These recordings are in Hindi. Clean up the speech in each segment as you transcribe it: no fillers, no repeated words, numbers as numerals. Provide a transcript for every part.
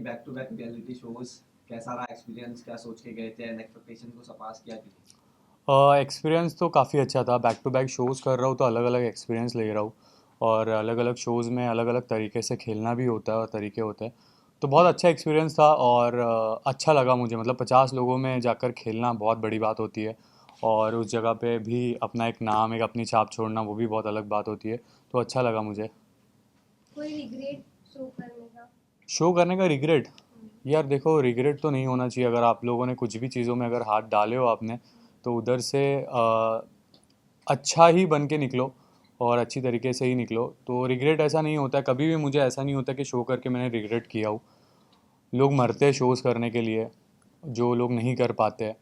Back to back reality shows, कैसा रहा एक्सपीरियंस, क्या सोच के गए थे एंड एक्सपेक्टेशन को सरपास किया कि एक्सपीरियंस तो काफ़ी अच्छा था। बैक टू बैक शोज़ कर रहा हूँ तो अलग अलग एक्सपीरियंस ले रहा हूँ। और अलग अलग शोज़ में अलग अलग तरीके से खेलना भी होता है और तरीके होते हैं। तो बहुत अच्छा एक्सपीरियंस था और अच्छा लगा मुझे। मतलब 50 लोगों में जाकर खेलना बहुत बड़ी बात होती है। और उस जगह पे भी अपना एक नाम, एक अपनी छाप छोड़ना, वो भी बहुत अलग बात होती है। तो अच्छा लगा मुझे। कोई रिग्रेट शो करने का? शो करने का रिग्रेट? यार देखो, रिग्रेट तो नहीं होना चाहिए। अगर आप लोगों ने कुछ भी चीज़ों में अगर हाथ डाले हो आपने, तो उधर से अच्छा ही बन के निकलो और अच्छी तरीके से ही निकलो। तो रिग्रेट ऐसा नहीं होता है कभी भी। मुझे ऐसा नहीं होता कि शो करके मैंने रिग्रेट किया हो। लोग मरते हैं शोज़ करने के लिए, जो लोग नहीं कर पाते हैं।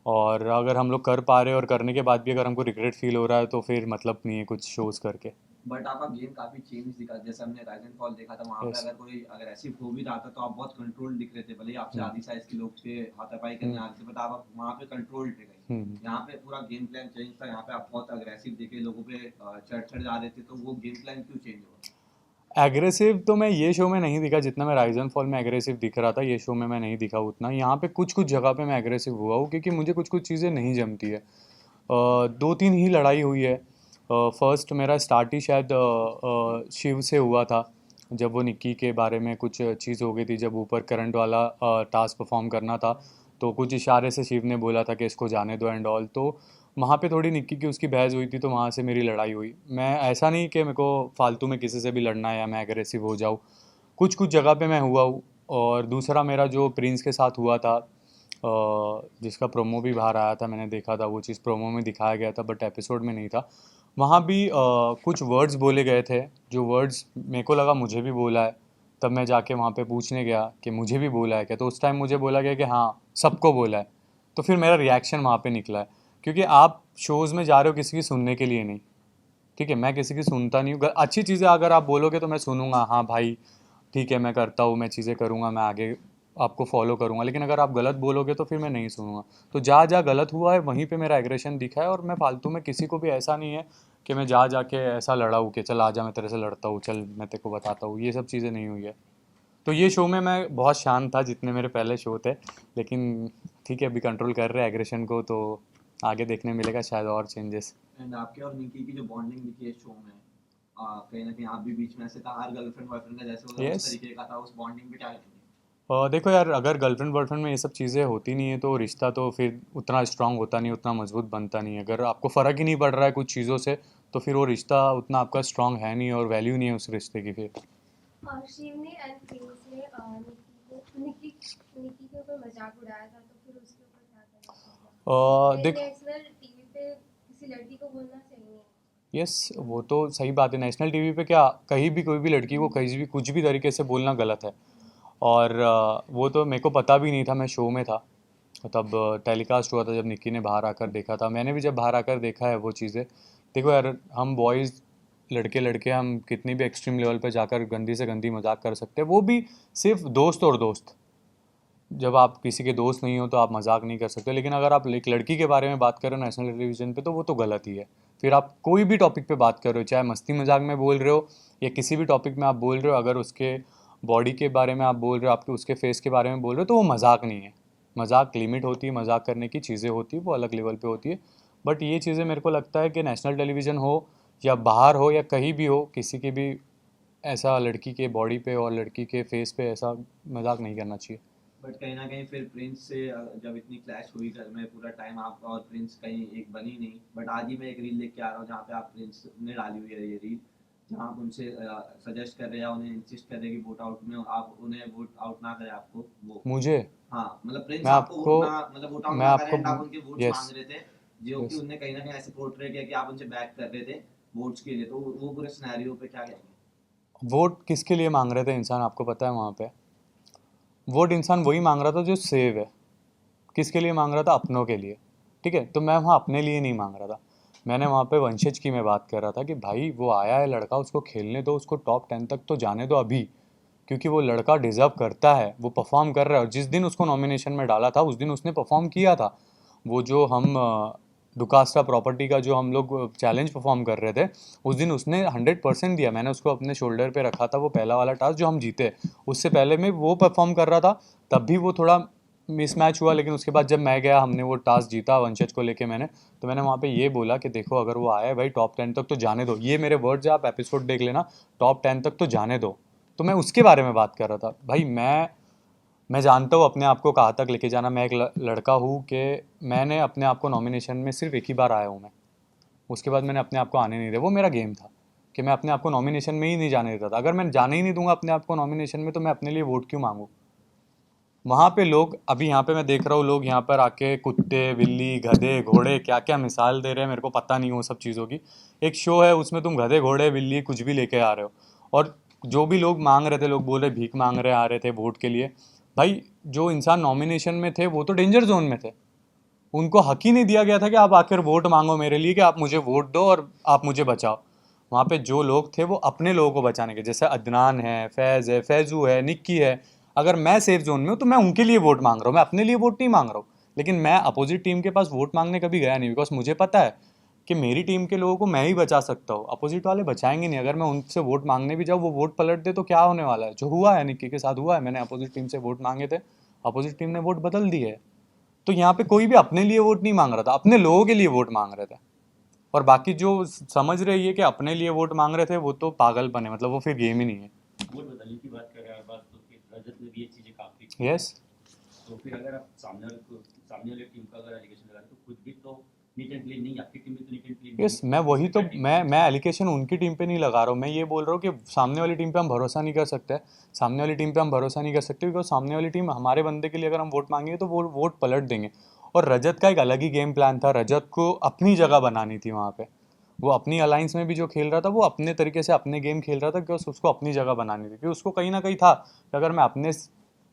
और अगर हम लोग कर पा रहे हैं और करने के बाद भी अगर हमको रिग्रेट फील हो रहा है तो फिर मतलब नहीं है कुछ शोज़ करके। बट आपका गेम काफी चेंज दिखा, जैसे हमने राइज एंड फॉल देखा था, वहां पे यस। अगर कोई अग्रेसिव हो भी रहा था तो आप बहुत कंट्रोल दिख रहे थे, भले ही आपसे हम्म। आधी साइज के लोग थे हाथापाई करने हम्म। आ रहे थे, बट आप वहां पे कंट्रोल थे गए। हम्म। यहाँ पे पूरा गेम प्लान चेंज था, यहाँ पे आप बहुत अग्रेसिव दिखे, लोगों पे चढ़ चढ़ जा रहे थे, तो वो गेम प्लान क्यों चेंज हुआ? एग्रेसिव तो मैं ये शो में नहीं दिखा जितना मैं राइजन फॉल में एग्रेसिव दिख रहा था। ये शो में मैं नहीं दिखा उतना। यहाँ पे कुछ कुछ जगह पे मैं एग्रेसिव हुआ हूँ क्योंकि मुझे कुछ कुछ चीज़ें नहीं जमती है। दो तीन ही लड़ाई हुई है। फर्स्ट मेरा स्टार्ट ही शायद शिव से हुआ था। जब वो निक्की के बारे में कुछ चीज़ हो गई थी, जब ऊपर करंट वाला टास्क परफॉर्म करना था, तो कुछ इशारे से शिव ने बोला था कि इसको जाने दो एंड ऑल। तो वहाँ पे थोड़ी निक्की की उसकी बहस हुई थी, तो वहाँ से मेरी लड़ाई हुई। मैं ऐसा नहीं कि मेरे को फालतू में किसी से भी लड़ना है या मैं एग्रेसिव हो जाऊँ। कुछ कुछ जगह पे मैं हुआ हूँ। और दूसरा मेरा जो प्रिंस के साथ हुआ था, जिसका प्रोमो भी बाहर आया था, मैंने देखा था वो चीज़, प्रोमो में दिखाया गया था बट एपिसोड में नहीं था। वहाँ भी कुछ वर्ड्स बोले गए थे, जो वर्ड्स मेरे को लगा मुझे भी बोला है। तब मैं जाके वहाँ पे पूछने गया कि मुझे भी बोला है क्या, तो उस टाइम मुझे बोला गया कि हाँ, सबको बोला है। तो फिर मेरा रिएक्शन वहाँ पे निकला है। क्योंकि आप शोज़ में जा रहे हो किसी की सुनने के लिए नहीं। ठीक है, मैं किसी की सुनता नहीं हूँ। अच्छी चीज़ें अगर आप बोलोगे तो मैं सुनूंगा, हाँ भाई ठीक है मैं करता हूँ, मैं चीज़ें करूँगा, मैं आगे आपको फॉलो करूँगा। लेकिन अगर आप गलत बोलोगे तो फिर मैं नहीं सुनूंगा। तो जहाँ जहाँ गलत हुआ है वहीं पे मेरा एग्रेशन दिखा है। और मैं फालतू में किसी को भी ऐसा नहीं है कि मैं जा जाके ऐसा लड़ा हूँ कि चल आजा मैं तेरे से लड़ता हूँ, चल मैं तेरे को बताता हूँ। ये सब चीज़ें नहीं हुई है। तो ये शो में मैं बहुत शांत था जितने मेरे पहले शो थे। लेकिन ठीक है, अभी कंट्रोल कर रहे हैं एग्रेशन को, तो आगे देखने मिलेगा शायद और चेंजेस। एंड आपके और निकी की जो बॉन्डिंग दिखी है शो में, कहीं ना कहीं आप भी बीच में ऐसे था, हर गर्लफ्रेंड बॉयफ्रेंड का जैसे होता है उस यस। तरीके का था, उस बॉन्डिंग पे क्या कहेंगे? देखो यार, अगर गर्लफ्रेंड बॉयफ्रेंड में ये सब चीज़ें होती नहीं है तो रिश्ता तो फिर उतना स्ट्रांग होता नहीं, उतना मजबूत बनता नहीं है। अगर आपको फ़र्क ही नहीं पड़ रहा है कुछ चीज़ों से, तो फिर वो रिश्ता उतना आपका स्ट्रांग है नहीं और वैल्यू नहीं है उस रिश्ते की फिर। शिव ने एंड प्रिंस ने निक्की के ऊपर मजाक उड़ाया था, तो फिर उसके ऊपर क्या कहना चाहोगे? देखो। नेशनल टीवी पे किसी लड़की को बोलना सही नहीं है। यस, वो तो सही बात है। नेशनल टीवी पे क्या, कहीं भी कोई भी लड़की को कहीं भी कुछ भी तरीके से बोलना गलत है। और वो तो मेरे को पता भी नहीं था, मैं शो में था तब टेलीकास्ट हुआ था, जब निक्की ने बाहर आकर देखा था। मैंने भी जब बाहर आकर देखा है वो चीज़ें। देखो यार, हम बॉयज़, लड़के लड़के, हम कितनी भी एक्सट्रीम लेवल पे जाकर गंदी से गंदी मजाक कर सकते हैं, वो भी सिर्फ दोस्त और दोस्त। जब आप किसी के दोस्त नहीं हो तो आप मजाक नहीं कर सकते। लेकिन अगर आप एक लड़की के बारे में बात कर रहे हो नेशनल टेलीविज़न पे, तो वो तो गलत ही है। फिर आप कोई भी टॉपिक पे बात कर रहे हो, चाहे मस्ती मजाक में बोल रहे हो या किसी भी टॉपिक में आप बोल रहे हो, अगर उसके बॉडी के बारे में आप बोल रहे हो, आपके उसके फेस के बारे में बोल रहे हो, तो वो मजाक नहीं है। मजाक लिमिट होती है, मजाक करने की चीज़ें होती है, वो अलग लेवल पे होती है। बट ये चीज़ें मेरे को लगता है कि नेशनल टेलीविज़न हो या बाहर हो या कहीं भी हो, किसी के भी ऐसा लड़की के बॉडी पे और लड़की के फेस पे ऐसा मजाक नहीं करना चाहिए। बट कहीं ना कहीं फिर प्रिंस से जब इतनी क्लैश हुई घर में, पूरा टाइम आप और प्रिंस कहीं एक बनी नहीं, बट आज ही मैं एक रील देख के आ रहा हूँ जहाँ पे आप प्रिंस ने डाली हुई है ये रील, जहाँ आप उनसे सजेस्ट कर रहे हैं या उन्हें इंसिस्ट कर रहे हैं कि वोट आउट में आप उन्हें वोट आउट ना करें आपको वो। मुझे हाँ, मतलब प्रिंस मैं आपको वोट आपको ना, मतलब वोट आउट मैं ना करें आपको एंड आप उनके वोट्स यस। मांग रहे थे, जो कि यस। उनने कहीं ना कहीं ऐसे पोर्ट्रे किया कि आप उनसे बैक कर रहे थे वोट्स के लिए, तो वो पूरे सिनेरियो पे क्या कहेंगे? वोट किसके लिए मांग रहे थे इंसान, आपको पता है? वहाँ पे वोट इंसान वही मांग रहा था जो सेव है। किसके लिए मांग रहा था? अपनों के लिए। ठीक है, तो मैं वहाँ अपने लिए नहीं मांग रहा था। मैंने वहाँ पे वंशज की मैं बात कर रहा था कि भाई वो आया है लड़का, उसको खेलने दो, उसको टॉप 10 तक तो जाने दो अभी। क्योंकि वो लड़का डिज़र्व करता है, वो परफॉर्म कर रहा है। और जिस दिन उसको नॉमिनेशन में डाला था उस दिन उसने परफॉर्म किया था। वो जो हम डुकास्टा प्रॉपर्टी का जो हम लोग चैलेंज परफॉर्म कर रहे थे, उस दिन उसने 100% दिया। मैंने उसको अपने शोल्डर पे रखा था, वो पहला वाला टास्क जो हम जीते। उससे पहले मैं वो परफॉर्म कर रहा था, तब भी वो थोड़ा मिसमैच हुआ। लेकिन उसके बाद जब मैं गया, हमने वो टास्क जीता वंशज को लेके मैंने, तो मैंने वहाँ पे ये बोला कि देखो अगर वो आया है भाई टॉप 10 तक तो जाने दो। ये मेरे वर्ड्स है, आप एपिसोड देख लेना, टॉप 10 तक तो जाने दो। तो मैं उसके बारे में बात कर रहा था। भाई मैं जानता हूँ अपने आप को कहाँ तक लेके जाना। मैं एक लड़का हूँ कि मैंने अपने आप को नॉमिनेशन में सिर्फ एक ही बार आया हूँ मैं। उसके बाद मैंने अपने आप को आने नहीं दिया। वो मेरा गेम था कि मैं अपने आप को नॉमिनेशन में ही नहीं जाने देता था। अगर मैं जाने ही नहीं दूंगा अपने आप को नॉमिनेशन में, तो मैं अपने लिए वोट क्यों मांगूँ? वहाँ पे लोग, अभी यहाँ पे मैं देख रहा हूँ लोग यहाँ पर आके कुत्ते बिल्ली गधे घोड़े क्या क्या मिसाल दे रहे हैं, मेरे को पता नहीं वो सब चीज़ों की। एक शो है, उसमें तुम गधे घोड़े बिल्ली कुछ भी लेके आ रहे हो। और जो भी लोग मांग रहे थे, लोग बोल रहे भीख मांग रहे आ रहे थे वोट के लिए। भाई जो इंसान नॉमिनेशन में थे वो तो डेंजर जोन में थे। उनको हक ही नहीं दिया गया था कि आप आकर वोट मांगो मेरे लिए, कि आप मुझे वोट दो और आप मुझे बचाओ। वहाँ पे जो लोग थे वो अपने लोगों को बचाने के, जैसे अदनान है, फैज़ है, फैज़ू है, निक्की है। अगर मैं सेफ जोन में हूँ तो मैं उनके लिए वोट मांग रहा हूँ, मैं अपने लिए वोट नहीं मांग रहा हूँ। लेकिन मैं अपोजिट टीम के पास वोट मांगने कभी गया नहीं, बिकॉज मुझे पता है कि मेरी टीम के लोगों को मैं ही बचा सकता हूँ, अपोजिट वाले बचाएंगे नहीं। अगर मैं उनसे वोट मांगने भी जाऊँ, वो वोट पलट दे तो क्या होने वाला है? जो हुआ है निक्की के साथ हुआ है। मैंने अपोजिट टीम से वोट मांगे थे, अपोजिट टीम ने वोट बदल दिए है। तो यहाँ पे कोई भी अपने लिए वोट नहीं मांग रहा था, अपने लोगों के लिए वोट मांग रहे थे। और बाकी जो समझ रही है कि अपने लिए वोट मांग रहे थे, वो तो पागलपन है, मतलब वो फिर गेम ही नहीं है। वोट बदलने की बात कर रहे हैं अरबाज, तो फिर रजत ने भी ये चीज़ें काफ़ी की। यस तो फिर अगर आप सामने वाली टीम का अगर एलिगेशन लगा रहे हैं, तो खुद भी तो नीट एंड क्लीन नहीं, आपकी टीम भी तो नीट एंड क्लीन नहीं यस, है। मैं वही तो, सेकंड टीम मैं एलिगेशन उनकी टीम पे नहीं लगा रहा हूँ। मैं ये बोल रहा हूँ कि सामने वाली टीम पे हम भरोसा नहीं कर सकते। सामने वाली टीम पे हम भरोसा नहीं कर सकते बिकॉज सामने वाली टीम हमारे बंदे के लिए अगर हम वोट मांगेंगे तो वो वोट पलट देंगे। और रजत का एक अलग ही गेम प्लान था, रजत को अपनी जगह बनानी थी वहाँ पे। वो अपनी अलाइंस में भी जो खेल रहा था, वो अपने तरीके से अपने गेम खेल रहा था, बिकॉज उसको अपनी जगह बनानी थी। क्योंकि उसको कहीं ना कहीं था कि अगर मैं अपने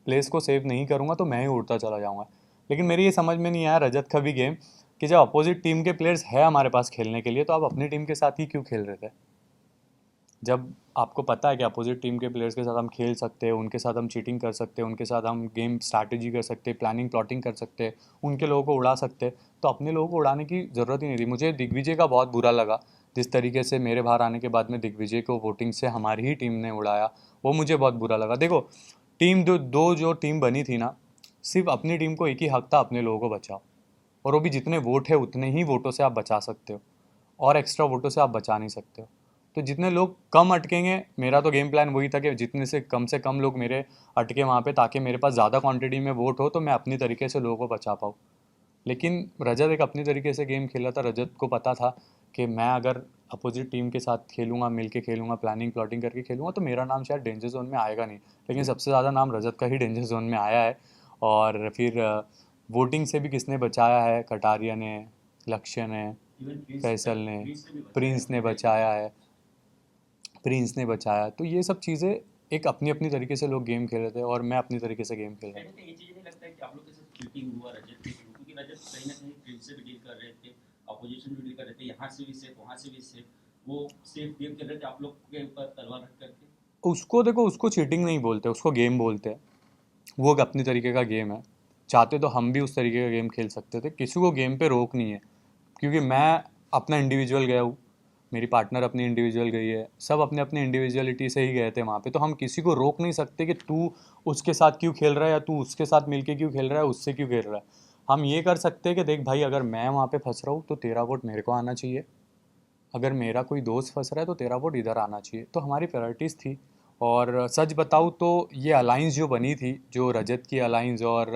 प्लेस को सेव नहीं करूँगा तो मैं ही उड़ता चला जाऊँगा। लेकिन मेरी ये समझ में नहीं आया रजत का भी गेम, कि जब अपोजिट टीम के प्लेयर्स है हमारे पास खेलने के लिए, तो आप अपनी टीम के साथ ही क्यों खेल रहे थे? जब आपको पता है कि अपोजिट टीम के प्लेयर्स के साथ हम खेल सकते हैं, उनके साथ हम चीटिंग कर सकते हैं, उनके साथ हम गेम स्ट्रैटेजी कर सकते हैं, प्लानिंग प्लॉटिंग कर सकते हैं, उनके लोगों को उड़ा सकते हैं, तो अपने लोगों को उड़ाने की ज़रूरत ही नहीं थी। मुझे दिग्विजय का बहुत बुरा लगा, जिस तरीके से मेरे बाहर आने के बाद में दिग्विजय को वोटिंग से हमारी ही टीम ने उड़ाया, वो मुझे बहुत बुरा लगा। देखो टीम दो जो टीम बनी थी ना, सिर्फ अपनी टीम को एक ही हक था, अपने लोगों को बचाओ। और वो भी जितने वोट है उतने ही वोटों से आप बचा सकते हो, और एक्स्ट्रा वोटों से आप बचा नहीं सकते हो। तो जितने लोग कम अटकेंगे, मेरा तो गेम प्लान वही था कि जितने से कम लोग मेरे अटके वहाँ पे, ताकि मेरे पास ज़्यादा क्वांटिटी में वोट हो तो मैं अपनी तरीके से लोगों को बचा पाऊँ। लेकिन रजत एक अपनी तरीके से गेम खेला था। रजत को पता था कि मैं अगर अपोजिट टीम के साथ खेलूंगा, मिल के खेलूंगा, प्लानिंग प्लॉटिंग करके खेलूंगा, तो मेरा नाम शायद डेंजर जोन में आएगा नहीं। लेकिन सबसे ज़्यादा नाम रजत का ही डेंजर जोन में आया है। और फिर वोटिंग से भी किसने बचाया है? कटारिया ने, लक्ष्य ने, इवन फैसल ने, प्रिंस ने भी बचाया है। प्रिंस ने बचाया। तो ये सब चीज़ें एक अपनी अपनी तरीके से लोग गेम खेल रहे थे, और मैं अपनी तरीके से गेम खेल रहा था। कहने से ये चीज़ नहीं लगता है कि आप लोग के साथ चीटिंग हुआ रजत के थ्रू, क्योंकि रजत कहीं ना कहीं प्रिंस से भी डील कर रहे थे, अपोजिशन भी डील कर रहे थे, यहाँ से भी सेफ वहाँ से भी सेफ, वो सेफ गेम खेल रहे थे आप लोग के ऊपर तलवार रख करके। उसको देखो, उसको चीटिंग नहीं बोलते, उसको गेम बोलते हैं। वो एक अपनी तरीके का गेम है। चाहते तो हम भी उस तरीके का गेम खेल सकते थे, किसी को गेम पे रोक नहीं है। क्योंकि मैं अपना इंडिविजुअल गया हूँ, मेरी पार्टनर अपनी इंडिविजुअल गई है, सब अपने अपने इंडिविजुअलिटी से ही गए थे वहाँ पे। तो हम किसी को रोक नहीं सकते कि तू उसके साथ क्यों खेल रहा है, या तू उसके साथ मिलके क्यों खेल रहा है, उससे क्यों खेल रहा है। हम ये कर सकते हैं कि देख भाई, अगर मैं वहाँ पे फंस रहा हूँ तो तेरा वोट मेरे को आना चाहिए, अगर मेरा कोई दोस्त फंस रहा है तो तेरा वोट इधर आना चाहिए। तो हमारी प्रायोरिटीज़ थी। और सच बताऊँ तो ये अलाइंस जो बनी थी, जो रजत की अलाइंस और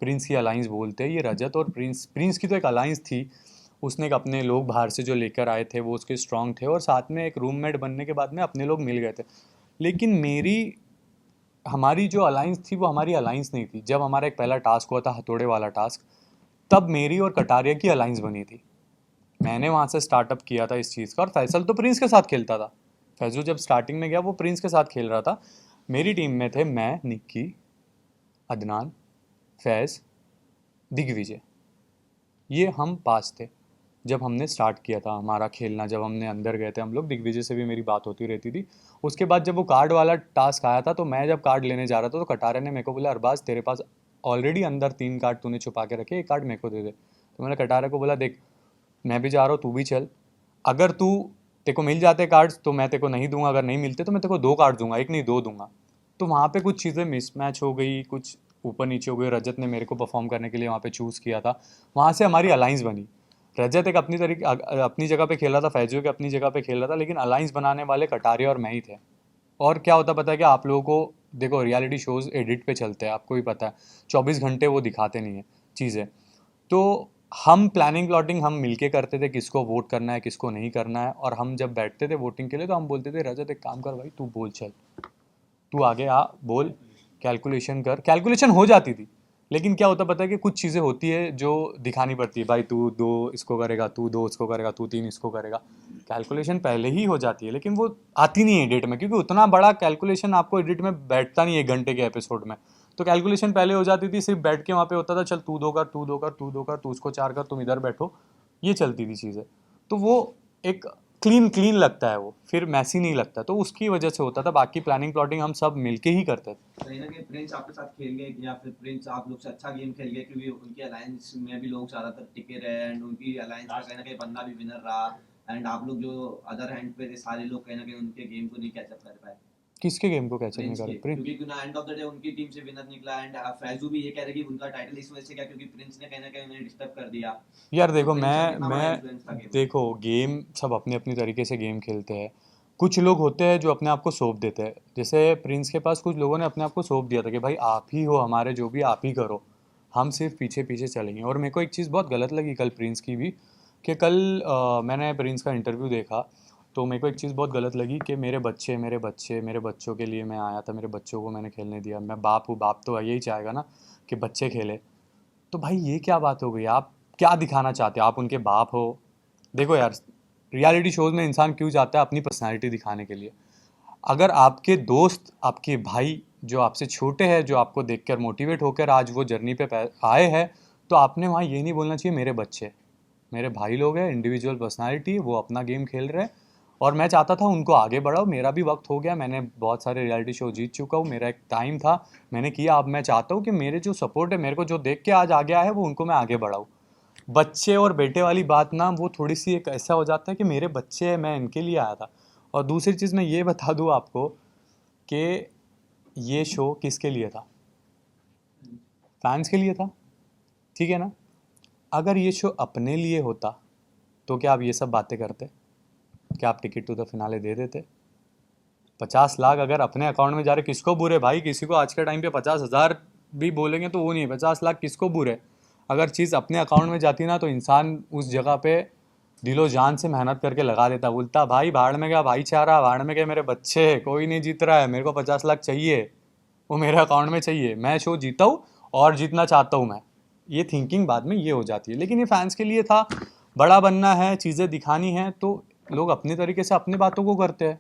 प्रिंस की अलाइंस बोलते हैं, ये रजत और प्रिंस की तो एक अलाइंस थी। उसने एक अपने लोग बाहर से जो लेकर आए थे, वो उसके स्ट्रांग थे, और साथ में एक रूममेट बनने के बाद में अपने लोग मिल गए थे। लेकिन हमारी जो अलाइंस थी वो हमारी अलाइंस नहीं थी। जब हमारा एक पहला टास्क हुआ था, हथौड़े वाला टास्क, तब मेरी और कटारिया की अलाइंस बनी थी। मैंने वहाँ से स्टार्टअप किया था इस चीज़ का, और फैसल तो प्रिंस के साथ खेलता था। फैजू जब स्टार्टिंग में गया, वो प्रिंस के साथ खेल रहा था। मेरी टीम में थे मैं, निक्की, अदनान, फैज़, दिग्विजय। ये हम 5 थे जब हमने स्टार्ट किया था हमारा खेलना। जब हमने अंदर गए थे हम लोग, दिग्विजय से भी मेरी बात होती रहती थी। उसके बाद जब वो कार्ड वाला टास्क आया था, तो मैं जब कार्ड लेने जा रहा था, तो कटारे ने मेरे को बोला, अरबाज तेरे पास ऑलरेडी अंदर 3 कार्ड तूने छुपा के रखे, एक कार्ड मेरे को दे दे। तो मैंने कटारे को बोला, देख मैं भी जा रहा हूँ, तू भी चल। अगर तेरे को मिल जाते कार्ड्स तो मैं तेरे को नहीं दूंगा, अगर नहीं मिलते तो मैं तेरे को 2 कार्ड दूंगा, एक नहीं 2 दूंगा। तो वहाँ पे कुछ चीज़ें मिसमैच हो गई, कुछ ऊपर नीचे हो गई। रजत ने मेरे को परफॉर्म करने के लिए वहाँ पे चूज़ किया था, वहाँ से हमारी अलाइंस बनी। रजत एक अपनी जगह पे खेल रहा था, फैजू एक अपनी जगह पे खेल रहा था, लेकिन अलाइंस बनाने वाले कटारिया और मैं ही थे। और क्या होता पता है कि आप लोगों को, देखो रियलिटी शोज़ एडिट पे चलते हैं, आपको भी पता है, 24 घंटे वो दिखाते नहीं है चीज़ें। तो हम प्लानिंग प्लॉटिंग हम मिलके करते थे, किसको वोट करना है किसको नहीं करना है। और हम जब बैठते थे वोटिंग के लिए तो हम बोलते थे रजत एक काम कर भाई, तू बोल चल, तू आगे आ, बोल, कैलकुलेशन कर। कैलकुलेशन हो जाती थी, लेकिन क्या होता पता है कि कुछ चीज़ें होती है जो दिखानी पड़ती है। भाई तू 2 इसको करेगा, तू 2 इसको करेगा, तू 3 इसको करेगा। कैलकुलेशन पहले ही हो जाती है, लेकिन वो आती नहीं है एडिट में, क्योंकि उतना बड़ा कैलकुलेशन आपको एडिट में बैठता नहीं है 1 घंटे के एपिसोड में। तो कैलकुलेशन पहले हो जाती थी, सिर्फ बैठ के वहाँ पे होता था चल तू 2 कर, तू 2 कर, तू 2 कर, तू उसको 4 कर, तुम इधर बैठो, ये चलती थी चीज़ें। तो वो एक क्लीन क्लीन लगता है, वो फिर मैसी नहीं लगता, तो उसकी वजह से होता था। बाकी प्लानिंग प्लॉटिंग हम सब मिलके ही करते थे। कहीं ना कहीं प्रिंस आपके साथ खेल गए, या फिर प्रिंस आप लोग से अच्छा गेम खेल गए, क्योंकि उनकी अलायंस में भी लोग ज़्यादातर टिके रहे एंड उनकी अलायंस का कहीं ना कहीं बंदा भी विनर रहा। एंड आप लोग जो अदर हैंड पे थे सारे लोग कहीं ना कहीं उनके गेम को नहीं कैचअप कर पाए किसके गेम को कैसे प्रिंस निकाले? के, क्योंकि एंड ऑफ द डे उनकी टीम से विनर निकला। एंड फैजू भी ये कह रहे कि उनका टाइटल इस वजह से क्या, क्योंकि प्रिंस ने कहीं ना कहीं उन्हें डिस्टर्ब कर दिया। यार तो देखो, प्रिंस का कितना बड़ा इन्फ्लुएंस था मैं गेम में। देखो गेम सब अपने अपनी तरीके से गेम खेलते हैं। कुछ लोग होते हैं जो अपने आप को सौंप देते हैं, जैसे प्रिंस के पास कुछ लोगों ने अपने आप को सौंप दिया था कि भाई आप ही हो हमारे, जो भी आप ही करो, हम सिर्फ पीछे पीछे चलेंगे। और मेरे को एक चीज़ बहुत गलत लगी कल प्रिंस की भी, कि कल मैंने प्रिंस का इंटरव्यू देखा, तो मेरे को एक चीज़ बहुत गलत लगी कि मेरे बच्चों के लिए मैं आया था, मेरे बच्चों को मैंने खेलने दिया। मैं बाप हूँ, बाप तो यही चाहेगा ना कि बच्चे खेले। तो भाई ये क्या बात हो गई? आप क्या दिखाना चाहते हो? आप उनके बाप हो? देखो यार, रियलिटी शोज में इंसान क्यों जाता है? अपनी पर्सनालिटी दिखाने के लिए। अगर आपके दोस्त, आपके भाई जो आपसे छोटे हैं, जो आपको देखकर मोटिवेट होकर आज वो जर्नी पे आए हैं, तो आपने वहाँ ये नहीं बोलना चाहिए मेरे बच्चे, मेरे भाई लोग हैं, इंडिविजुअल पर्सनालिटी, वो अपना गेम खेल रहे हैं और मैं चाहता था उनको आगे बढ़ाओ। मेरा भी वक्त हो गया, मैंने बहुत सारे रियलिटी शो जीत चुका हूँ, मेरा एक टाइम था, मैंने किया। अब मैं चाहता हूँ कि मेरे जो सपोर्ट है, मेरे को जो देख के आज आगे आया है, वो उनको मैं आगे बढ़ाऊँ। बच्चे और बेटे वाली बात ना, वो थोड़ी सी एक ऐसा हो जाता है कि मेरे बच्चे हैं, मैं इनके लिए आया था। और दूसरी चीज़ मैं ये बता दूँ आपको कि ये शो किसके लिए था? फैंस के लिए था, ठीक है ना? अगर ये शो अपने लिए होता तो क्या आप ये सब बातें करते? क्या आप टिकट टू द फिनाले दे देते? 50 लाख अगर अपने अकाउंट में जा रहे, किसको बुरे भाई? किसी को आज के टाइम पे 50,000 भी बोलेंगे तो वो नहीं है, 50 लाख किसको बुरे? अगर चीज़ अपने अकाउंट में जाती ना, तो इंसान उस जगह पे दिलो जान से मेहनत करके लगा देता, बोलता भाई भाड़ में गया भाईचारा, भाड़ में गए मेरे बच्चे, कोई नहीं जीत रहा है, मेरे को 50 लाख चाहिए, वो मेरे अकाउंट में चाहिए, मैं शो जीता हूँ और जीतना चाहता हूँ मैं। ये थिंकिंग बाद में ये हो जाती है, लेकिन ये फैंस के लिए था। बड़ा बनना है, चीज़ें दिखानी है, तो लोग अपनी तरीके से अपनी बातों को करते हैं।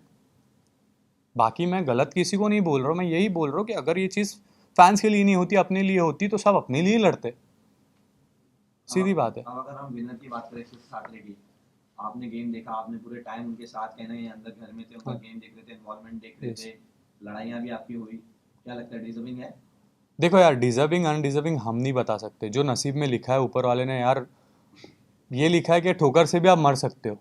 बाकी मैं गलत किसी को नहीं बोल रहा हूँ, मैं यही बोल रहा हूँ कि अगर ये चीज़ फैंस के लिए नहीं होती, अपने लिए होती, तो सब अपने लिए लड़ते। सीधी बात है। अब अगर हम विनर की बात करें सिर्फ साकरे की, आपने गेम देखा, आपने पूरे टाइम उनके साथ कहना है अंदर घर में थे, उनका हाँ। गेम देख रहे थे, इन्वॉल्वमेंट देख रहे Yes. थे, लड़ाइयाँ भी आपकी हुई, क्या लगता है डिजर्विंग है? देखो यार, डिजर्विंग अनडिजर्विंग हम नहीं बता सकते, जो नसीब में लिखा है ऊपर वाले ने। यार ये लिखा है कि ठोकर से भी आप मर सकते हो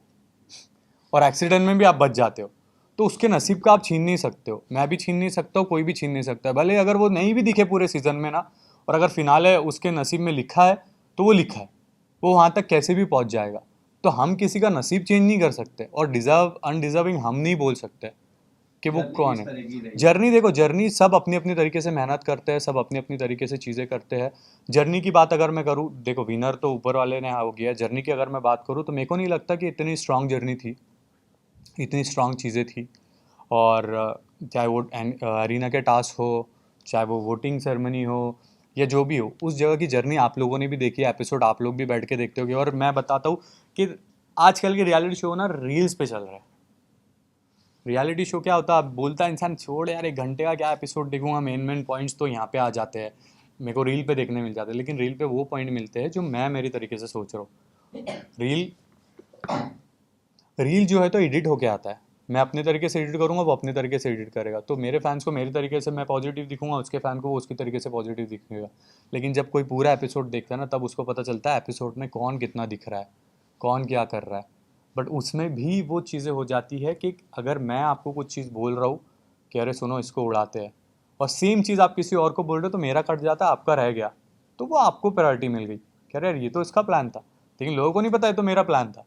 और एक्सीडेंट में भी आप बच जाते हो, तो उसके नसीब का आप छीन नहीं सकते हो, मैं भी छीन नहीं सकता हूँ, कोई भी छीन नहीं सकता है। भले अगर वो नहीं भी दिखे पूरे सीजन में ना, और अगर फिनाले उसके नसीब में लिखा है तो वो लिखा है, वो वहाँ तक कैसे भी पहुँच जाएगा। तो हम किसी का नसीब चेंज नहीं कर सकते, और डिजर्व अनडिजर्विंग हम नहीं बोल सकते कि वो जर्नी कौन किस है। तरह की रही? जर्नी देखो, जर्नी सब अपनी अपनी तरीके से मेहनत करते हैं, सब अपनी अपनी तरीके से चीज़ें करते हैं। जर्नी की बात अगर मैं करूँ, देखो विनर तो ऊपर वाले ने हो गया। जर्नी की अगर मैं बात करूँ तो मेरे को नहीं लगता कि इतनी स्ट्रांग जर्नी थी, इतनी स्ट्रांग चीज़ें थी। और चाहे वो अरीना के टास्क हो, चाहे वो वोटिंग सेरेमनी हो, या जो भी हो, उस जगह की जर्नी आप लोगों ने भी देखी है, एपिसोड आप लोग भी बैठ के देखते होगे। और मैं बताता हूँ कि आजकल के रियलिटी शो ना रील्स पे चल रहा है। रियलिटी शो क्या होता है, बोलता है इंसान छोड़ यार 1 घंटे का क्या एपिसोड देखूंगा, मेन मेन पॉइंट्स तो यहाँ पे आ जाते हैं, मेरे को रील पे देखने मिल जाते हैं। लेकिन रील पे वो पॉइंट मिलते हैं जो मैं मेरी तरीके से सोच रहा हूँ। रील रील जो है तो एडिट होके आता है, मैं अपने तरीके से एडिट करूँगा, वो अपने तरीके से एडिट करेगा। तो मेरे फैंस को मेरे तरीके से मैं पॉजिटिव दिखूंगा, उसके फैन को वो उसकी तरीके से पॉजिटिव दिखेगा। लेकिन जब कोई पूरा एपिसोड देखता है ना, तब उसको पता चलता है एपिसोड में कौन कितना दिख रहा है। कौन क्या कर रहा है। बट उसमें भी वो चीज़ें हो जाती है कि अगर मैं आपको कुछ चीज़ बोल रहा हूँ कि अरे सुनो इसको उड़ाते हैं, और सेम चीज़ आप किसी और को बोल रहे हो तो मेरा कट जाता है, आपका रह गया, तो वो आपको प्रायोरिटी मिल गई कि अरे यार ये तो इसका प्लान था, लेकिन लोगों को नहीं पता है तो मेरा प्लान था।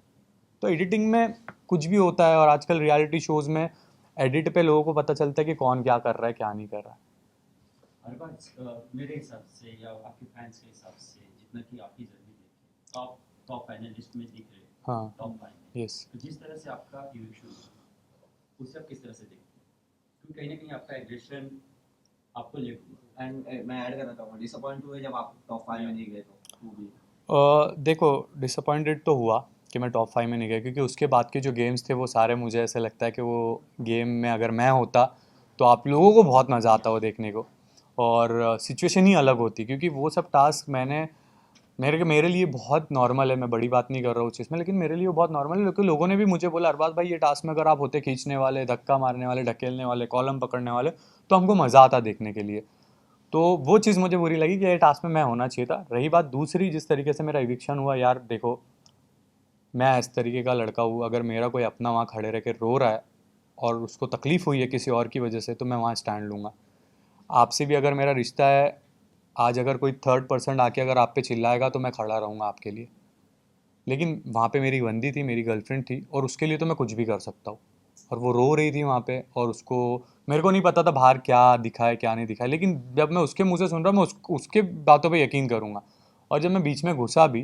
तो एडिटिंग में कुछ भी होता है, और आजकल रियलिटी शोज़ में एडिट पे लोगों को पता चलता है कि कौन क्या कर रहा है क्या नहीं कर रहा है। मेरे हिसाब से या आपके फैंस के हिसाब से जितना कि आपकी जर्नी देखी टॉप टॉप फाइनलिस्ट में दिख रहे हैं, हाँ, टॉप फाइव में, यस। तो जिस तरह से आपका इवोल्यूशन हुआ उसे आप किस तरह से देखते हैं? क्योंकि कहीं ना कहीं आपका एग्रेशन आपको लेट हुआ। एंड मैं ऐड करना चाहूँगा, डिसअपॉइंट हुए जब आप टॉप 5 में नहीं गए तो मूवी। देखो डिसअपॉइंटेड तो हुआ कि मैं टॉप 5 में नहीं गया, क्योंकि उसके बाद के जो गेम्स थे वो सारे मुझे ऐसे लगता है कि वो गेम में अगर मैं होता तो आप लोगों को बहुत मज़ा आता वो देखने को, और सिचुएशन ही अलग होती, क्योंकि वो सब टास्क मेरे लिए बहुत नॉर्मल है। मैं बड़ी बात नहीं कर रहा हूँ उस चीज़ में, लेकिन मेरे लिए वो बहुत नॉर्मल है, क्योंकि लोगों ने भी मुझे बोला अरबाज भाई ये टास्क में अगर आप होते खींचने वाले, धक्का मारने वाले, ढकेलने वाले, कॉलम पकड़ने वाले, तो हमको मज़ा आता देखने के लिए। तो वो चीज़ मुझे बुरी लगी कि ये टास्क में मैं होना चाहिए था। रही बात दूसरी, जिस तरीके से मेरा इविक्शन हुआ, यार देखो मैं इस तरीके का लड़का हूँ, अगर मेरा कोई अपना वहाँ खड़े रह के रो रहा है और उसको तकलीफ़ हुई है किसी और की वजह से, तो मैं वहाँ स्टैंड लूँगा। आपसे भी अगर मेरा रिश्ता है, आज अगर कोई थर्ड पर्सन आके अगर आप पे चिल्लाएगा तो मैं खड़ा रहूँगा आपके लिए। लेकिन वहाँ पे मेरी बंदी थी, मेरी गर्लफ्रेंड थी, और उसके लिए तो मैं कुछ भी कर सकता हूँ। और वो रो रही थी वहाँ पे, और उसको, मेरे को नहीं पता था बाहर क्या दिखा है क्या नहीं दिखा है, लेकिन जब मैं उसके मुँह से सुन रहा हूँ मैं उसके बातों पे यकीन करूँगा। और जब मैं बीच में घुसा भी,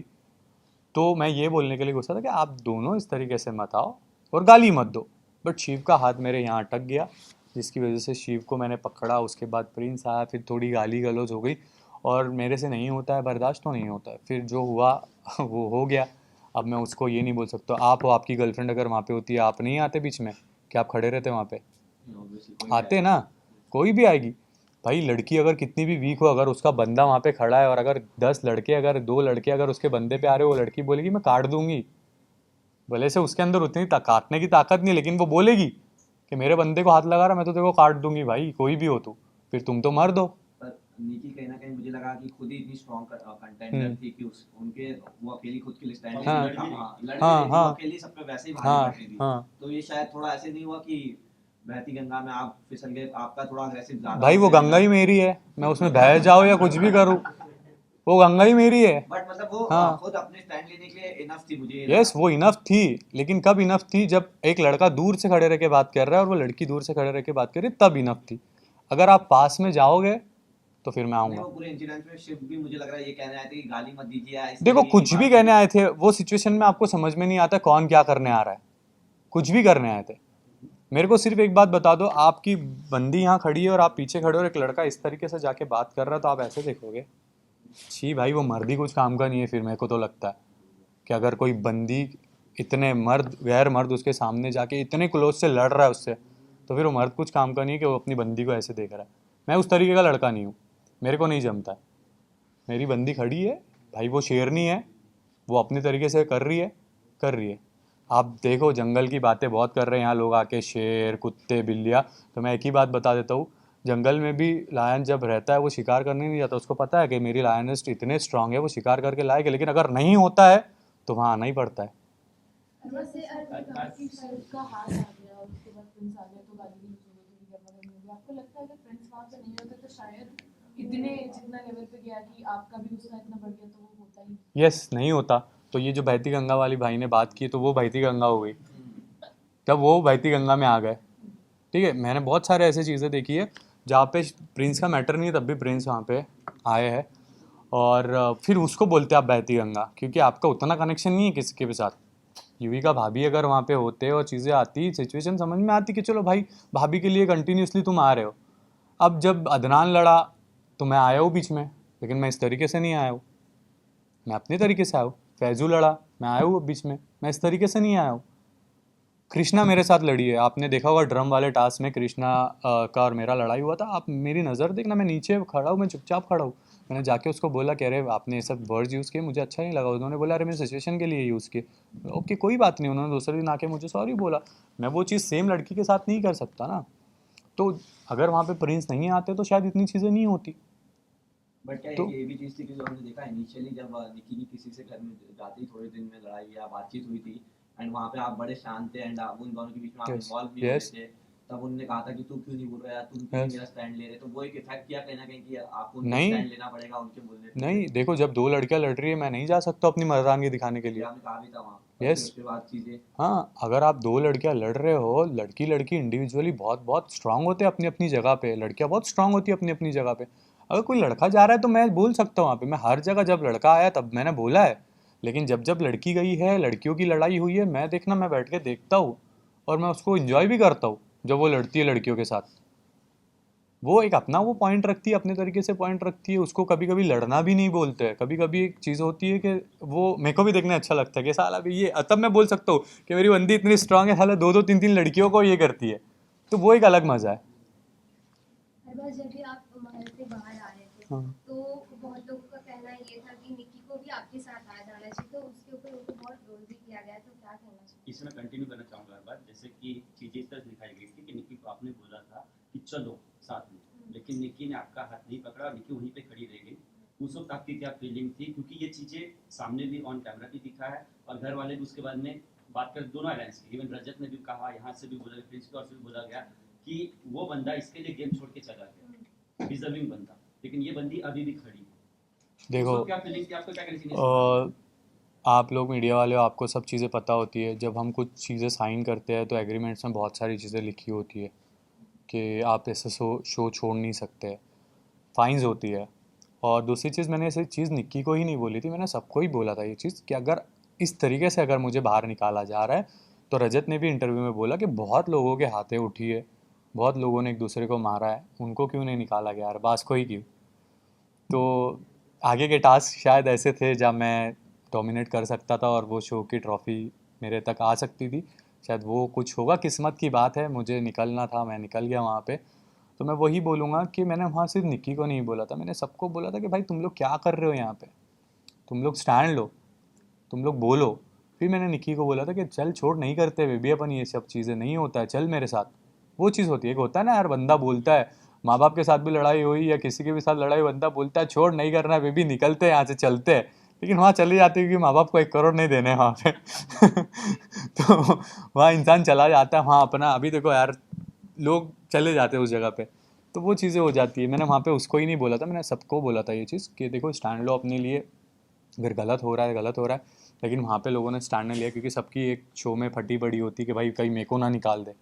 तो मैं ये बोलने के लिए घुसा था कि आप दोनों इस तरीके से मत आओ और गाली मत दो। बट शिव का हाथ मेरे यहाँ अटक गया, जिसकी वजह से शिव को मैंने पकड़ा। उसके बाद प्रिंस आया, फिर थोड़ी गाली गलौज हो गई, और मेरे से नहीं होता है बर्दाश्त, तो नहीं होता है, फिर जो हुआ वो हो गया। अब मैं उसको ये नहीं बोल सकता आप हो, आपकी गर्लफ्रेंड अगर वहाँ पे होती है आप नहीं आते बीच में, क्या आप खड़े रहते वहाँ पे? ऑब्वियसली कोई आते ना, कोई भी आएगी। भाई लड़की अगर कितनी भी वीक हो, अगर उसका बंदा वहाँ पे खड़ा है, और अगर 10 लड़के, अगर 2 लड़के अगर उसके बंदे पे आ रहे हो, वो लड़की बोलेगी मैं काट दूंगी। भले से उसके अंदर उतनी काटने की ताकत नहीं, लेकिन वो बोलेगी कि मेरे बंदे को हाथ लगा रहा, मैं तो तेरे को काट दूंगी। भाई कोई भी हो तू, फिर तुम तो मर दो। पर निकी कहीं ना कहीं मुझे लगा कि खुद ही इतनी स्ट्रॉन्ग कंटेंडर थी कि उनके वो अकेली खुद के लिए स्टैंड ले हाँ, रही थी। हाँ, लड़ भी हाँ, रही थी, वो हाँ, अकेली सब पे वैसे ही भारी हाँ, पड़ रही थी। हाँ। तो ये शायद थोड़ा ऐसे नहीं हुआ कि बहती गंगा में आप फिसल गए, आपका थोड़ा अग्रेसिव ज्यादा भाई हो वो गया गंगा ही मेरी है, मैं उसमें बह जाऊँ या कुछ भी करूँ, वो गंगा ही मेरी है। बट मतलब वो हाँ, खुद अपने स्टैंड लेने के लिए इनफ थी, मुझे ये यस लगा। वो इनफ थी, लेकिन कब इनफ थी? जब एक लड़का दूर से खड़े रह के बात कर रहा है और वो लड़की दूर से खड़े रह के बात कर रही है, तब इनफ थी। अगर आप पास में जाओगे तो फिर मैं नहीं, आऊँगा। वो पूरे इंसिडेंट में शिव भी मुझे लग रहा है ये कहने आए थे कि गाली मत दीजिए या इस देखो तरीके की कुछ भी बात कहने की। आए थे, वो सिचुएशन में आपको समझ में नहीं आता कौन क्या करने आ रहा है। कुछ भी करने आए थे। मेरे को सिर्फ एक बात बता दो, आपकी बंदी यहाँ खड़ी है और आप पीछे खड़े हो और एक लड़का इस तरीके से जाके बात कर रहा है, तो आप ऐसे देखोगे? छी भाई, वो मर्द ही कुछ काम का नहीं है। फिर मेरे को तो लगता है कि अगर कोई बंदी, इतने मर्द गैर मर्द उसके सामने जाके इतने क्लोज से लड़ रहा है उससे, तो फिर वो मर्द कुछ काम का नहीं है कि वो अपनी बंदी को ऐसे देख रहा है। मैं उस तरीके का लड़का नहीं हूँ, मेरे को नहीं जमता है। मेरी बंदी खड़ी है, भाई वो शेरनी है, वो अपने तरीके से कर रही है, कर रही है। आप देखो जंगल की बातें बहुत कर रहे हैं यहाँ लोग आके, शेर, कुत्ते, बिल्लियाँ। तो मैं एक ही बात बता देता हूँ, जंगल में भी लायन जब रहता है वो शिकार करने नहीं जाता। उसको पता है कि मेरी लायनिस्ट इतने स्ट्रांग है, वो शिकार करके लाएगी, लेकिन अगर नहीं होता है तो वहाँ आना ही पड़ता है। जैसे अर्जुन कहा कि शायद उसका हाथ आ गया और उसके बाद प्रिंस आ गया तो गाली गलौज हो गई, थोड़ी गर्मा गर्मी हो गई। आपको लगता है अगर प्रिंस वहाँ पे नहीं होता तो शायद इतने जितना लेवल पे गया कि आपका भी उसका इतना बढ़ गया तो वो होता ही यस, नहीं होता तो ये जो बहती गंगा वाली भाई ने बात की, तो वो बहती गंगा हो गई, तब वो बहती गंगा में आ गए। ठीक है, मैंने बहुत सारे ऐसे चीज़ें देखी है जहाँ पे प्रिंस का मैटर नहीं है, तब भी प्रिंस वहाँ पे आए हैं, और फिर उसको बोलते आप बहती गंगा, क्योंकि आपका उतना कनेक्शन नहीं है किसी के भी साथ। युविका भाभी अगर वहाँ पे होते और चीज़ें आती, सिचुएशन समझ में आती कि चलो भाई भाभी के लिए कंटिन्यूसली तुम आ रहे हो। अब जब अदनान लड़ा तो मैं आया हूँ बीच में, लेकिन मैं इस तरीके से नहीं आया हूँ, मैं अपने तरीके से आया हूँ। फैजू लड़ा, मैं आया हूँ बीच में, मैं इस तरीके से नहीं आया हूँ। कृष्णा मेरे साथ लड़ी है, आपने देखा होगा ड्रम वाले टास्क में कृष्णा का और मेरा लड़ाई हुआ था। आप मेरी नज़र देखना, मैं नीचे खड़ा हूँ, मैं चुपचाप खड़ा हूँ। मैंने जाके उसको बोला कि अरे आपने ये सब वर्ड्स यूज़ किए, मुझे अच्छा नहीं लगा। उन्होंने बोला अरे मेरी सिचुएशन के लिए यूज़ किए। ओके कोई बात नहीं, उन्होंने दूसरे दिन आके मुझे सॉरी बोला। मैं वो चीज़ सेम लड़की के साथ नहीं कर सकता ना। तो अगर वहाँ पे प्रिंस नहीं आते तो शायद इतनी चीज़ें नहीं होती। बट क्या तो ये भी चीज़ थी कि जो हमने देखा इनिशियली जब निकी की किसी से घर में जाते ही थोड़े दिन में लड़ाई या बातचीत हुई थी, एंड वहाँ पे आप बड़े शांत थे एंड आप उन दोनों के बीच में आप यस इन्वॉल्व नहीं हो रहे यस थे। तब उन्होंने कहा था कि तू क्यों नहीं बोल रहा, या तुम क्यों नहीं यस मेरा स्टैंड ले रहे, तो वो एक इफेक्ट किया कहीं ना कहीं कि आपको उनका नहीं स्टैंड लेना पड़ेगा उनके बोलने पे। नहीं, देखो जब दो लड़कियां लड़ रही है मैं नहीं जा सकता अपनी मर्दानगी दिखाने के ये लिए। आपने कहा भी था वहाँ, पर फिर यस उसके बाद चीज़ें। हाँ, अगर आप दो लड़कियां लड़ रहे हो, लड़की लड़की इंडिविजुअली बहुत बहुत स्ट्रांग होते हैं अपनी अपनी जगह पे, लड़कियां बहुत स्ट्रांग होती है अपनी अपनी जगह पे। अगर कोई लड़का जा रहा है तो मैं बोल सकता हूँ वहाँ पे, मैं हर जगह जब लड़का आया तब मैंने बोला है। लेकिन जब जब लड़की गई है, लड़कियों की लड़ाई हुई है, मैं देखना मैं बैठ के देखता हूँ और मैं उसको इंजॉय भी करता हूँ जब वो लड़ती है लड़कियों के साथ। वो एक अपना वो पॉइंट रखती है, अपने तरीके से पॉइंट रखती है, उसको कभी कभी लड़ना भी नहीं बोलते हैं। कभी कभी एक चीज़ होती है कि वो मेरे को भी देखने अच्छा लगता है कि साला भी ये, तब मैं बोल सकता हूँ कि मेरी बंदी इतनी स्ट्रांग है, साला दो दो तीन तीन लड़कियों को ये करती है, तो वो एक अलग मज़ा है। हर बार जब भी आप महल से बाहर आ रहे थे हाँ तो बहुत लोगों का कहना ये था कि निक्की को भी आपके साथ आ जाना चाहिए, तो उसके ऊपर उनको बहुत रोल भी किया गया है, तो क्या कहना चाहिए? इसमें कंटिन्यू करना चाहूँगा हर बात, जैसे कि चीज़ें इस तरह से दिखाई गई थी कि निक्की को आपने बोला था कि चलो साथ में, लेकिन निक्की ने आपका हाथ नहीं पकड़ा और निक्की वहीं पे खड़ी रह गई। उस वक्त आपकी क्या फीलिंग थी, क्योंकि ये चीज़ें सामने भी ऑन कैमरा भी दिखा है और घर वाले भी उसके बाद में बात कर, दोनों अलायंस की, इवन रजत ने भी कहा, यहाँ से भी बोला, प्रिंस की ओर से भी बोला गया कि वो बंदा इसके लिए गेम छोड़ के चला गया, डिजर्विंग बंदा, लेकिन ये बंदी अभी भी खड़ी है। उस देखो वक्त क्या फीलिंग थी, आपको क्या कहना चाहिए? आप लोग मीडिया वाले हो, आपको सब चीज़ें पता होती है। जब हम कुछ चीज़ें साइन करते हैं तो एग्रीमेंट्स में बहुत सारी चीज़ें लिखी होती है कि आप ऐसे शो छोड़ नहीं सकते, फाइन्स होती है। और दूसरी चीज़, मैंने ऐसी चीज़ निक्की को ही नहीं बोली थी, मैंने सबको ही बोला था ये चीज़ कि अगर इस तरीके से अगर मुझे बाहर निकाला जा रहा है, तो रजत ने भी इंटरव्यू में बोला कि बहुत लोगों के हाथे उठी है, बहुत लोगों ने एक दूसरे को मारा है, उनको क्यों नहीं निकाला गया, अरबाज को ही क्यों। तो आगे के टास्क शायद ऐसे थे जहाँ मैं डोमिनेट कर सकता था और वो शो की ट्रॉफ़ी मेरे तक आ सकती थी। शायद वो कुछ होगा, किस्मत की बात है, मुझे निकलना था, मैं निकल गया वहाँ पे। तो मैं वही बोलूँगा कि मैंने वहाँ सिर्फ निक्की को नहीं बोला था, मैंने सबको बोला था कि भाई तुम लोग क्या कर रहे हो यहाँ पे, तुम लोग स्टैंड लो, तुम लोग बोलो। फिर मैंने निक्की को बोला था कि चल छोड़, नहीं करते बेबी अपन ये सब चीज़ें, नहीं होता है, चल मेरे साथ। वो चीज़ होती है, एक होता है ना यार, बंदा बोलता है, माँ बाप के साथ भी लड़ाई हुई या किसी के भी साथ लड़ाई, बंदा बोलता है छोड़, नहीं करना है बेबी, निकलते हैं यहाँ से, चलते हैं। लेकिन वहाँ चली जाती है क्योंकि माँ बाप को 1 करोड़ नहीं देने हैं वहाँ पे तो वहाँ इंसान चला जाता है, वहाँ अपना, अभी देखो यार लोग चले जाते हैं उस जगह पे, तो वो चीज़ें हो जाती है। मैंने वहाँ पे उसको ही नहीं बोला था, मैंने सबको बोला था ये चीज़ कि देखो स्टैंड लो अपने लिए, अगर गलत हो रहा है गलत हो रहा है। लेकिन वहाँ पे लोगों ने स्टैंड नहीं लिया क्योंकि सबकी एक शो में फटी पड़ी होती कि भाई कहीं मेरे को ना निकाल दे,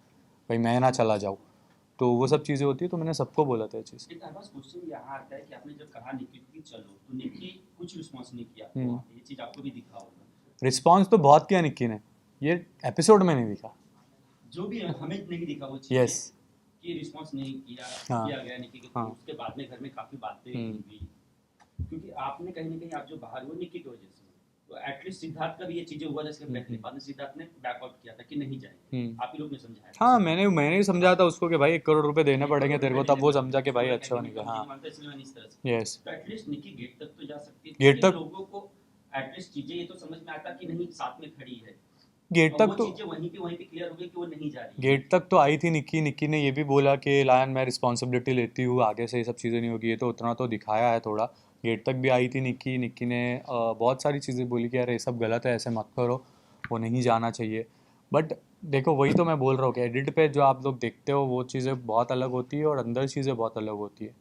कहीं मैं ना चला जाऊँ, तो वो सब चीज़ें होती है। तो मैंने सबको बोला था ये चीज़। एक हमारा क्वेश्चन यहाँ आता है कि आपने जब कहा निकी की चलो, तो निकी कुछ रिस्पॉन्स नहीं किया हम्म। वहाँ पे, ये चीज़ आपको भी दिखा होगा। रिस्पॉन्स तो बहुत किया निक्की ने, ये एपिसोड में नहीं दिखा। जो भी है, हमें नहीं दिखा वो चीज़ें यस कि रिस्पॉन्स नहीं किया हाँ किया गया निकी के थ्रू। हाँ उसके बाद में घर में काफ़ी बातें हम्म। हुई, क्योंकि आपने कहीं ना कहीं आप जो बाहर हुए निकी की वजह से, तो एटलीस्ट सिद्धार्थ का भी ये चीज़ें हुआ जैसे पहले, बाद में सिद्धार्थ ने बैकआउट किया था कि नहीं जाएंगे, आप ही लोग ने समझाया था। हाँ, मैंने ही समझा था उसको कि भाई 1 करोड़ रुपए देने पड़ेंगे तेरे को, तब वो समझा कि भाई अच्छा नहीं नहीं हाँ मानता, इसलिए मैंने इस तरह से, यस। तो एटलीस्ट निकी गेट तक तो जा सकती है, गेट क्योंकि तक लोगों को एटलीस्ट चीज़ें ये तो समझ में आता कि नहीं साथ में खड़ी है, गेट और तक वो तो चीज़ें वहीं पे क्लियर हो गई कि वो नहीं जा रही। गेट तक तो आई थी निक्की। निक्की ने ये भी बोला कि लायन मैं रिस्पॉन्सिबिलिटी लेती हूँ, आगे से ये सब चीज़ें नहीं होगी, ये तो उतना तो दिखाया है थोड़ा। गेट तक भी आई थी निक्की। निक्की ने बहुत सारी चीज़ें बोली कि यार ये सब गलत है, ऐसे मत करो, वो नहीं जाना चाहिए। बट देखो वही तो मैं बोल रहा हूँ कि एडिट पे जो आप लोग देखते हो वो चीज़ें बहुत अलग होती है और अंदर चीज़ें बहुत अलग होती है।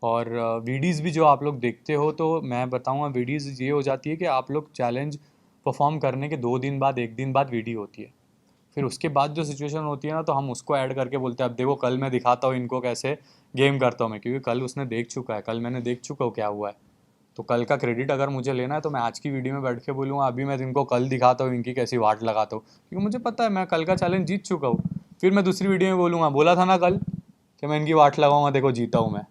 और वीडियोज़ भी जो आप लोग देखते हो, तो मैं बताऊँगा वीडियोज़ ये हो जाती है कि आप लोग चैलेंज परफॉर्म करने के 2 दिन बाद, 1 दिन बाद वीडियो होती है। फिर उसके बाद जो सिचुएशन होती है ना, तो हम उसको ऐड करके बोलते हैं अब देखो कल मैं दिखाता हूँ इनको कैसे गेम करता हूँ मैं, क्योंकि कल उसने देख चुका है, कल मैंने देख चुका हूँ क्या हुआ है। तो कल का क्रेडिट अगर मुझे लेना है तो मैं आज की वीडियो में बैठ के बोलूँगा अभी मैं इनको कल दिखाता हूँ इनकी कैसी वाट लगाता हूँ, क्योंकि मुझे पता है मैं कल का चैलेंज जीत चुका हूँ। फिर मैं दूसरी वीडियो में बोलूँगा बोला था ना कल कि मैं इनकी वाट लगाऊंगा, देखो जीता हूँ मैं।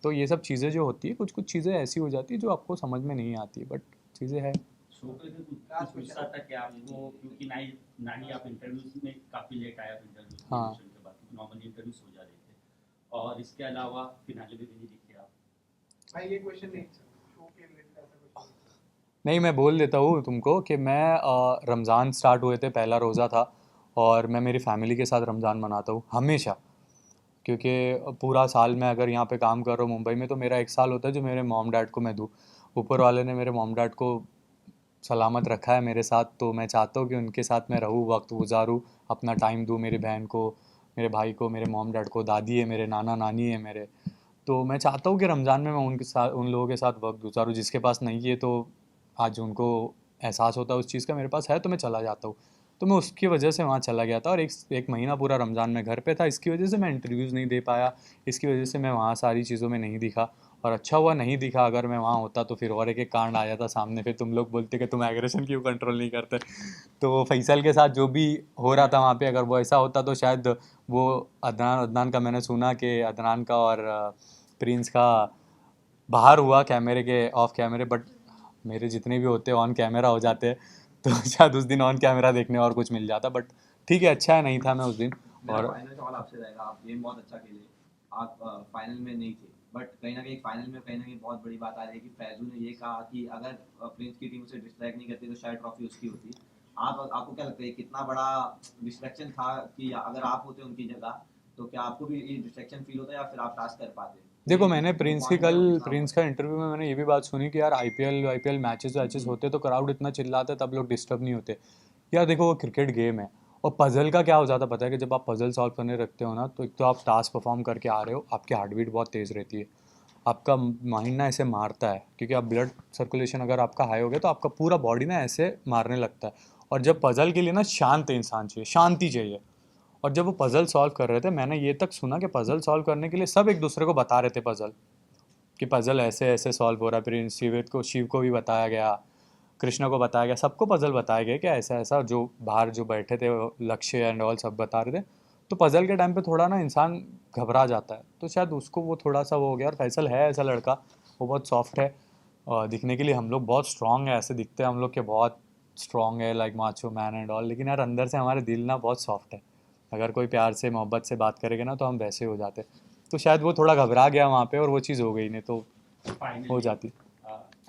तो ये सब चीज़ें जो होती है, कुछ कुछ चीज़ें ऐसी हो जाती है जो आपको समझ में नहीं आती, बट चीज़ें हैं। शो पे भी कुछ गुस्सा था क्या आपको, क्योंकि ना ही आप इंटरव्यूज में काफ़ी लेट आए, आप इंटरव्यूज हाँ के बाद, क्योंकि नॉर्मली इंटरव्यूज हो जा रहे थे, और इसके अलावा फिनाले में भी नहीं दिखे आप। भाई ये क्वेश्चन नहीं शो के रिलेटेड ऐसा क्वेश्चन नहीं, मैं बोल देता हूँ तुमको कि मैं रमज़ान स्टार्ट हुए थे, पहला रोज़ा था और मैं मेरी फैमिली के साथ रमज़ान मनाता हूँ हमेशा। क्योंकि पूरा साल मैं अगर यहाँ पे काम कर रहा हूँ मुंबई में, तो मेरा 1 साल होता है जो मेरे मॉम डैड को मैं दूँ। ऊपर वाले ने मेरे मॉम डैड को सलामत रखा है मेरे साथ, तो मैं चाहता हूँ कि उनके साथ मैं रहूँ, वक्त गुजारूँ, अपना टाइम दूँ मेरी बहन को, मेरे भाई को, मेरे मॉम डैड को, दादी है मेरे, नाना नानी है मेरे। तो मैं चाहता हूँ कि रमज़ान में मैं उनके साथ, उन लोगों के साथ वक्त गुजारूँ। जिसके पास नहीं है तो आज उनको एहसास होता है उस चीज़ का, मेरे पास है तो मैं चला जाता हूँ। तो मैं उसकी वजह से वहाँ चला गया था, और एक महीना पूरा रमज़ान में घर पे था, इसकी वजह से मैं इंटरव्यूज़ नहीं दे पाया, इसकी वजह से मैं वहाँ सारी चीज़ों में नहीं दिखा। और अच्छा हुआ नहीं दिखा, अगर मैं वहाँ होता तो फिर और एक कांड आ जाता सामने, फिर तुम लोग बोलते कि तुम एग्रेशन क्यों कंट्रोल नहीं करते। तो फैसल के साथ जो भी हो रहा था वहाँ पे, अगर वो ऐसा होता तो शायद वो अदनान अदनान का मैंने सुना कि अदनान का और प्रिंस का बाहर हुआ कैमरे के, ऑफ कैमरे, बट मेरे जितने भी होते ऑन कैमरा हो जाते हैं। तो शायद उस दिन ऑन कैमरा देखने और कुछ मिल जाता, बट ठीक है, अच्छा है नहीं था मैं उस दिन। मेरा और फाइनल सवाल आपसे रहेगा, आप गेम बहुत अच्छा खेले, आप फाइनल में नहीं थे, बट कहीं ना कहीं फाइनल में कहीं ना कहीं बहुत बड़ी बात आ रही है कि फैजू ने ये कहा कि अगर प्रिंस की टीम उसे डिस्ट्रैक्ट नहीं करती तो शायद ट्रॉफी उसकी होती। आपको क्या लगता है कितना बड़ा डिस्ट्रैक्शन था, कि अगर आप होते उनकी जगह तो क्या आपको भी ये डिस्ट्रैक्शन फील होता या फिर आप टास्क कर पाते? देखो, ये मैंने जो प्रिंस की पॉइंट है कल वो कितना प्रिंस का इंटरव्यू में मैंने ये भी बात सुनी कि यार आईपीएल मैचेस होते तो क्राउड इतना चिल्लाता है तब लोग डिस्टर्ब नहीं होते। यार देखो, वो क्रिकेट गेम है, और पजल का क्या हो जाता पता है कि जब आप पजल सॉल्व करने रखते हो ना, तो एक तो आप टास्क परफॉर्म करके आ रहे हो, आपकी हार्ट बीट बहुत तेज़ रहती है, आपका माइंड ना ऐसे मारता है, क्योंकि आप ब्लड सर्कुलेशन अगर आपका हाई हो गया तो आपका पूरा बॉडी ना ऐसे मारने लगता है। और जब पजल के लिए ना शांत इंसान चाहिए, शांति चाहिए। और जब वो पजल सॉल्व कर रहे थे, मैंने ये तक सुना कि पजल सॉल्व करने के लिए सब एक दूसरे को बता रहे थे पजल, कि पजल ऐसे ऐसे सॉल्व हो रहा है। फिर शिव को भी बताया गया, कृष्णा को बताया गया, सबको पजल बताया गया कि ऐसा ऐसा, जो बाहर जो बैठे थे लक्ष्य एंड ऑल सब बता रहे थे। तो पजल के टाइम पे थोड़ा ना इंसान घबरा जाता है, तो शायद उसको वो थोड़ा सा वो हो गया। और फैसल है ऐसा लड़का, वो बहुत सॉफ्ट है, और दिखने के लिए हम लोग बहुत स्ट्रांग है, ऐसे दिखते हैं हम लोग के बहुत स्ट्रांग है, like macho man and all, लेकिन यार अंदर से हमारे दिल ना बहुत सॉफ्ट है। अगर कोई प्यार से मोहब्बत से बात करेगा ना तो हम वैसे हो जाते। तो शायद वो थोड़ा घबरा गया वहाँ पे, और वो चीज़ हो गई, नहीं तो हो फाइनली जाती।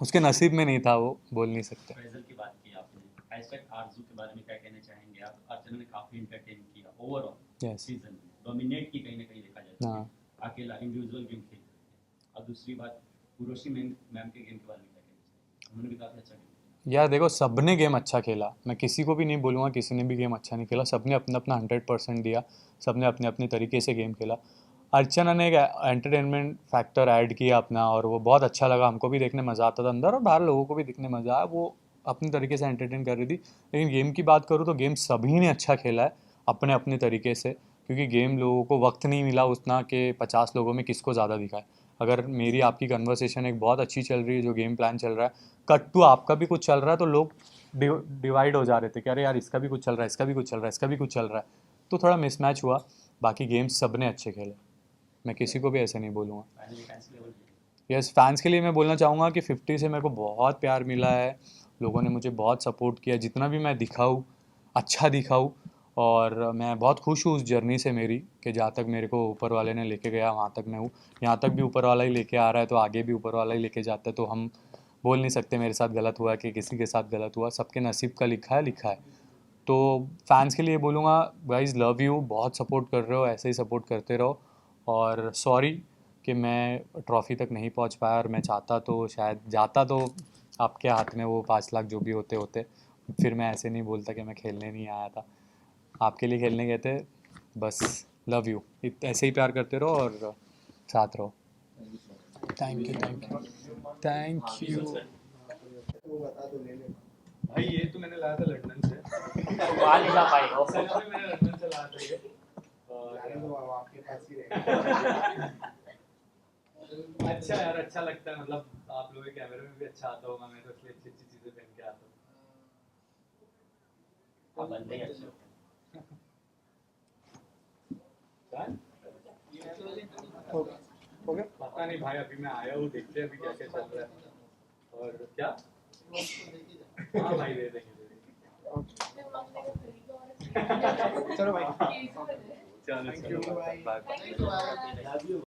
उसके नसीब में नहीं था, वो बोल नहीं सकते। फैजल की बात की आपने, हैशटैग आरजू के बारे में क्या कहना चाहेंगे आप? अर्चना ने काफी एंटरटेन किया ओवरऑल यस। सीजन में, डोमिनेट की कहीं ना कहीं देखा जाए तो, हाँ। अकेला इंडिविजुअल गेम खेल रहे थे। और दूसरी बात, उर्वशी मैम के गेम के बारे में क्या कहना चाहिए? उन्होंने भी काफी अच्छा गेम यार देखो, सबने गेम अच्छा खेला, मैं किसी को भी नहीं बोलूँगा किसी ने भी गेम अच्छा नहीं खेला, सबने अपना अपना 100% दिया, सबने अपने अपने तरीके से गेम खेला। अर्चना ने एक एंटरटेनमेंट फैक्टर ऐड किया अपना, और वो बहुत अच्छा लगा, हमको भी देखने मज़ा आता था, अंदर और बाहर लोगों को भी दिखने मज़ा आया। वो अपने तरीके से एंटरटेन कर रही थी। लेकिन गेम की बात करूँ तो गेम सभी ने अच्छा खेला है अपने अपने तरीके से, क्योंकि गेम लोगों को वक्त नहीं मिला उतना कि 50 लोगों में किसको ज़्यादा दिखाए। अगर मेरी आपकी कन्वर्सेशन एक बहुत अच्छी चल रही है, जो गेम प्लान चल रहा है, कट टू आपका भी कुछ चल रहा है, तो लोग डिवाइड हो जा रहे थे कि अरे यार इसका भी कुछ चल रहा है, इसका भी कुछ चल रहा है, इसका भी कुछ चल रहा है, तो थोड़ा मिसमैच हुआ। बाकी गेम्स सब ने अच्छे खेले, मैं किसी को भी ऐसे नहीं बोलूँगा। Finally fans level yes, fans के लिए मैं बोलना चाहूँगा कि 50 से मेरे को बहुत प्यार मिला है, लोगों ने मुझे बहुत सपोर्ट किया, जितना भी मैं दिखाऊँ अच्छा दिखाऊँ। और मैं बहुत खुश हूँ उस जर्नी से मेरी, कि जहाँ तक मेरे को ऊपर वाले ने लेके गया वहाँ तक मैं हूँ। यहाँ तक भी ऊपर वाला ही लेके आ रहा है, तो आगे भी ऊपर वाला ही लेके जाता है, तो हम बोल नहीं सकते मेरे साथ गलत हुआ कि किसी के साथ गलत हुआ, सबके नसीब का लिखा है, लिखा है। तो फैंस के लिए बोलूँगा, गाइज़ लव यू, बहुत सपोर्ट कर रहे हो, ऐसे ही सपोर्ट करते रहो। और सॉरी कि मैं ट्रॉफ़ी तक नहीं पहुंच पाया, और मैं चाहता तो शायद जाता, तो आपके हाथ में वो 5 लाख जो भी होते होते, फिर मैं ऐसे नहीं बोलता कि मैं खेलने नहीं आया था, आपके लिए खेलने गए थे। बस लव यू, ऐसे ही प्यार करते रहो और साथ रहो। Thank you, thank you, thank you. वो बता दो, ले ले। भाई ये तो मैंने लाया था लंदन से, वहाँ नहीं जा पाएगा। मैंने लंदन से लाया था ये, जाने दो, अब आपके पास ही रहेगा। अच्छा यार, अच्छा लगता है, मतलब आप लोगों के कैमरे में भी अच्छा आता होगा, मैं तो इसलिए अच्छी अच्छी चीज़ें पहन के आता हूँ। आप बंदे ही अच्छे हो। हो गया? पता नहीं भाई, अभी मैं आया हूँ, देखते हैं अभी क्या क्या चल रहा है और क्या। हाँ भाई, दे देंगे। चलो भाई, चलो थैंक यू, बाय। बाय।